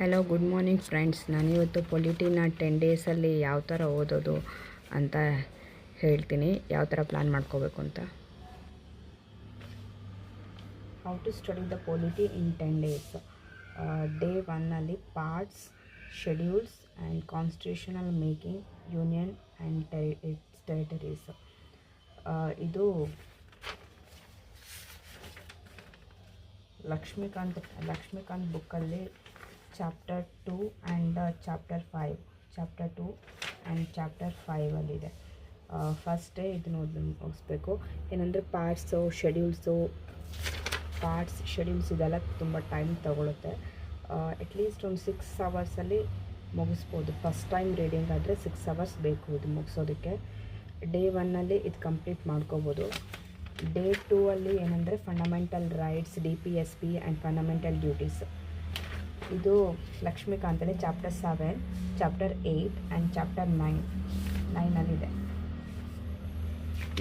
Hello good morning friends. ನಾನಿವತ್ತು ಪೊಲಿಟಿನ 10 ಡೇಸಲ್ಲಿ ಯಾವ ಥರ ಓದೋದು ಅಂತ ಹೇಳ್ತೀನಿ, ಯಾವ ಥರ ಪ್ಲ್ಯಾನ್ ಮಾಡ್ಕೋಬೇಕು ಅಂತ. How to study the polity in 10 days. Day 1ನಲ್ಲಿ parts, schedules and constitutional making union and its territories. ಇದು ಲಕ್ಷ್ಮೀಕಾಂತ್ ಬುಕ್ಕಲ್ಲಿ chapter 2 and chapter 5 and chapter 5 ಅಲ್ಲಿದೆ. ಫಸ್ಟ್ ಡೇ ಇದನ್ನು ಮುಗಿಸ್ಬೇಕು. ಏನಂದರೆ ಶೆಡ್ಯೂಲ್ಸ್ ಇದೆಲ್ಲ ತುಂಬ ಟೈಮ್ ತಗೊಳುತ್ತೆ. ಅಟ್ಲೀಸ್ಟ್ ಒಂದು 6 ಅವರ್ಸಲ್ಲಿ ಮುಗಿಸ್ಬೋದು. ಫಸ್ಟ್ ಟೈಮ್ ರೀಡಿಂಗ್ ಆದರೆ 6 ಅವರ್ಸ್ ಬೇಕು ಇದು ಮುಗಿಸೋದಕ್ಕೆ. ಡೇ 1ನಲ್ಲಿ ಇದು ಕಂಪ್ಲೀಟ್ ಮಾಡ್ಕೋಬೋದು. ಡೇ 2 ಅಲ್ಲಿ ಏನಂದರೆ fundamental rights, DPSP and fundamental duties. ಇದು ಲಕ್ಷ್ಮೀಕಾಂತಲ್ಲಿ chapter 7, chapter 8 and chapter 9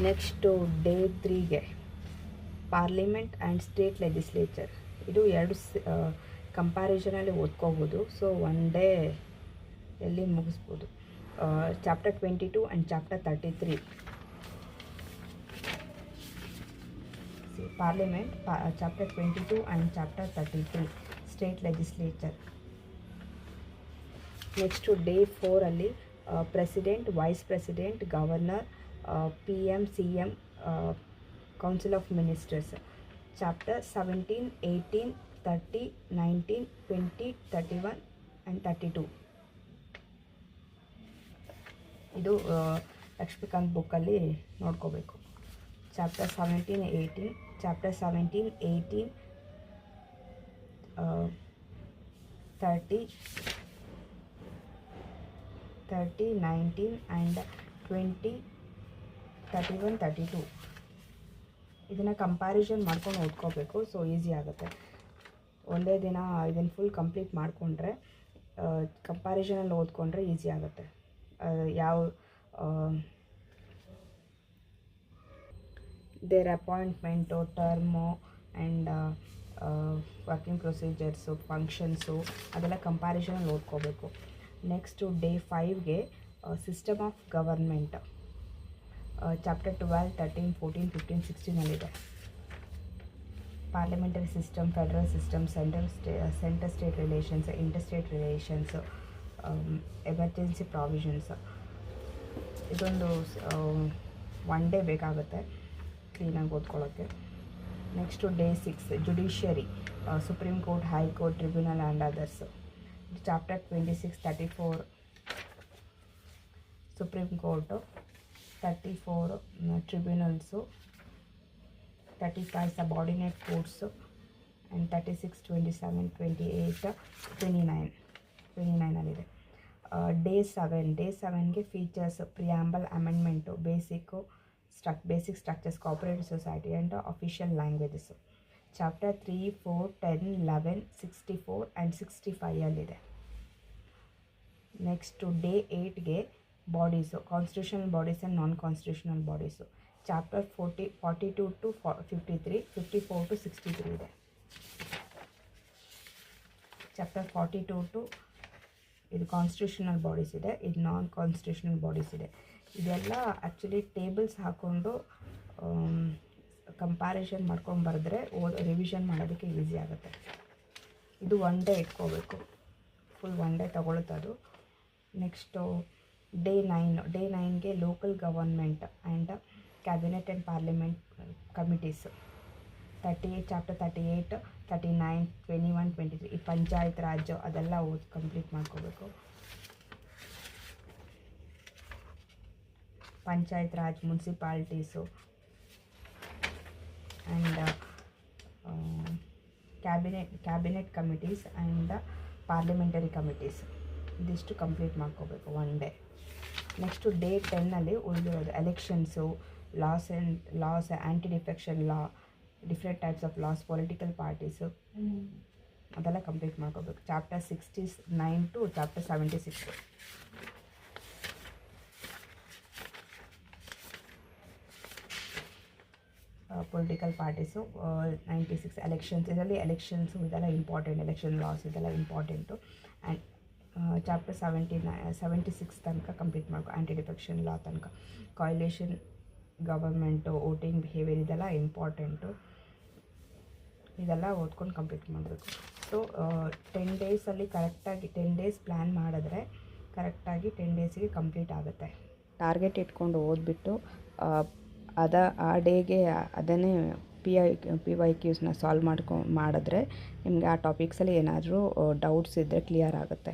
next day 3ಗೆ ಪಾರ್ಲಿಮೆಂಟ್ ಆ್ಯಂಡ್ ಸ್ಟೇಟ್ ಲೆಜಿಸ್ಲೇಚರ್. ಇದು ಎರಡು ಕಂಪ್ಯಾರಿಸನಲ್ಲಿ ಓದ್ಕೋಬೋದು. ಸೊ ಒನ್ ಡೇ ಎಲ್ಲಿ ಮುಗಿಸ್ಬೋದು. Chapter 22 and chapter 33. Parliament chapter 22 and chapter 33 state legislature. Next day 4ಅಲ್ಲಿ president, vice president, governor, PM, CM, council of ministers. Chapter 17, 18, 30, 19, 20, 31 and 32. ಇದು ಲಕ್ಷ್ಮೀಕಾಂತ್ ಬುಕ್ಕಲ್ಲಿ ನೋಡ್ಕೋಬೇಕು. Chapter 17, 18, 30, 19 and 20, 31, 32. ಇದನ್ನು ಕಂಪ್ಯಾರಿಸನ್ ಮಾಡ್ಕೊಂಡು ಓದ್ಕೋಬೇಕು. ಸೊ ಈಸಿ ಆಗುತ್ತೆ. ಒಂದೇ ದಿನ ಇದನ್ನು ಫುಲ್ ಕಂಪ್ಲೀಟ್ ಮಾಡಿಕೊಂಡ್ರೆ, ಕಂಪ್ಯಾರಿಸನಲ್ಲಿ ಓದ್ಕೊಂಡ್ರೆ ಈಸಿ ಆಗುತ್ತೆ. There appointment, term and working procedures, functions ಅದೆಲ್ಲ ಕಂಪ್ಯಾರಿಸನಲ್ಲಿ ಓದ್ಕೋಬೇಕು. ನೆಕ್ಸ್ಟು ಡೇ 5ಗೆ system of government. Chapter 12, 13, 14, 15, 16 parliamentary system, federal system, centre state relations, inter state relations, emergency provisions. ಇದೊಂದು ಒನ್ ಡೇ ಬೇಕಾಗುತ್ತೆ ಕ್ಲೀನಾಗಿ ಓದ್ಕೊಳ್ಳೋಕ್ಕೆ. Next day 6 judiciary, supreme court, high court, tribunal and others. Chapter 26, 34 supreme court, 34 tribunals, 35 subordinate courts and 36, 27, 28, 29 day 7ಗೆ features, preamble, amendment, basic structures, cooperative society and official languages. Chapter 3, 4, 10, 11, 64 and 65 next day 8ಗೆ bodies, constitutional bodies and non constitutional bodies. Chapter 42 to 53, 54 to 63 ಇದೆ. Chapter 42 to ಇದು constitutional bodies ಇದೆ, ಇದು ನಾನ್ constitutional bodies ಇದೆ. ಇದೆಲ್ಲ actually tables ಹಾಕ್ಕೊಂಡು comparison ಮಾಡ್ಕೊಂಡು ಬರೆದ್ರೆ ರಿವಿಷನ್ ಮಾಡೋದಕ್ಕೆ ಈಸಿ ಆಗುತ್ತೆ. ಇದು ಒನ್ ಡೇ ಇಟ್ಕೋಬೇಕು, ಫುಲ್ ಒನ್ ಡೇ ತಗೊಳುತ್ತೆ ಅದು. ನೆಕ್ಸ್ಟು ಡೇ 9ಗೆ local government and cabinet and parliament committees. Chapter 38, 39, 21, 23 ಈ ಪಂಚಾಯತ್ ರಾಜ್ ಅದೆಲ್ಲ ಕಂಪ್ಲೀಟ್ ಮಾಡ್ಕೋಬೇಕು. Panchayat raj, municipalities and cabinet committees and parliamentary committees ಇದಿಷ್ಟು ಕಂಪ್ಲೀಟ್ ಮಾಡ್ಕೋಬೇಕು ಒನ್ ಡೇ. ನೆಕ್ಸ್ಟು ಡೇ 10ಅಲ್ಲಿ ಉಳಿದಿರೋದು elections, laws, anti defection law, different types of laws, political parties ಅದೆಲ್ಲ complete ಮಾಡ್ಕೋಬೇಕು. Chapter 69 to chapter 76. Political parties 96 elections, ಇದರಲ್ಲಿ elections ಇದೆಲ್ಲ important, election laws ಇದೆಲ್ಲ important. And chapter 76 ತನಕ ಕಂಪ್ಲೀಟ್ ಮಾಡ್ಕೊ, ಆ್ಯಂಟಿ ಡಿಫೆಕ್ಷನ್ ಲಾ ತನಕ, ಕಾಯ್ಲೇಷನ್ ಗವರ್ಮೆಂಟು, ವೋಟಿಂಗ್ ಬಿಹೇವಿಯರ್ ಇದೆಲ್ಲ important. ಇದೆಲ್ಲ ಓದ್ಕೊಂಡು ಕಂಪ್ಲೀಟ್ ಮಾಡಬೇಕು. ಸೊ 10 ಡೇಸಲ್ಲಿ ಕರೆಕ್ಟಾಗಿ 10 ಡೇಸ್ ಪ್ಲ್ಯಾನ್ ಮಾಡಿದ್ರೆ ಕರೆಕ್ಟಾಗಿ 10 ಡೇಸಿಗೆ ಕಂಪ್ಲೀಟ್ ಆಗುತ್ತೆ. ಟಾರ್ಗೆಟ್ ಇಟ್ಕೊಂಡು ಓದ್ಬಿಟ್ಟು ಆ ಡೇಗೆ ಅದನ್ನೇ PYQsನ ಸಾಲ್ವ್ ಮಾಡಿದ್ರೆ ನಿಮಗೆ ಆ ಟಾಪಿಕ್ಸಲ್ಲಿ ಏನಾದರೂ ಡೌಟ್ಸ್ ಇದ್ದರೆ ಕ್ಲಿಯರ್ ಆಗುತ್ತೆ.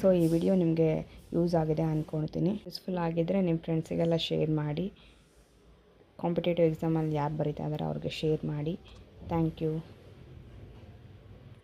ಸೊ ಈ ವಿಡಿಯೋ ನಿಮಗೆ ಯೂಸ್ ಆಗಿದೆ ಅಂದ್ಕೊಳ್ತೀನಿ. ಯೂಸ್ಫುಲ್ ಆಗಿದ್ದರೆ ನಿಮ್ಮ ಫ್ರೆಂಡ್ಸಿಗೆಲ್ಲ ಶೇರ್ ಮಾಡಿ. ಕಾಂಪಿಟೇಟಿವ್ ಎಕ್ಸಾಮಲ್ಲಿ ಯಾರು ಬರೀತಾ ಇದ್ದಾರೆ ಅವ್ರಿಗೆ ಶೇರ್ ಮಾಡಿ. Thank you.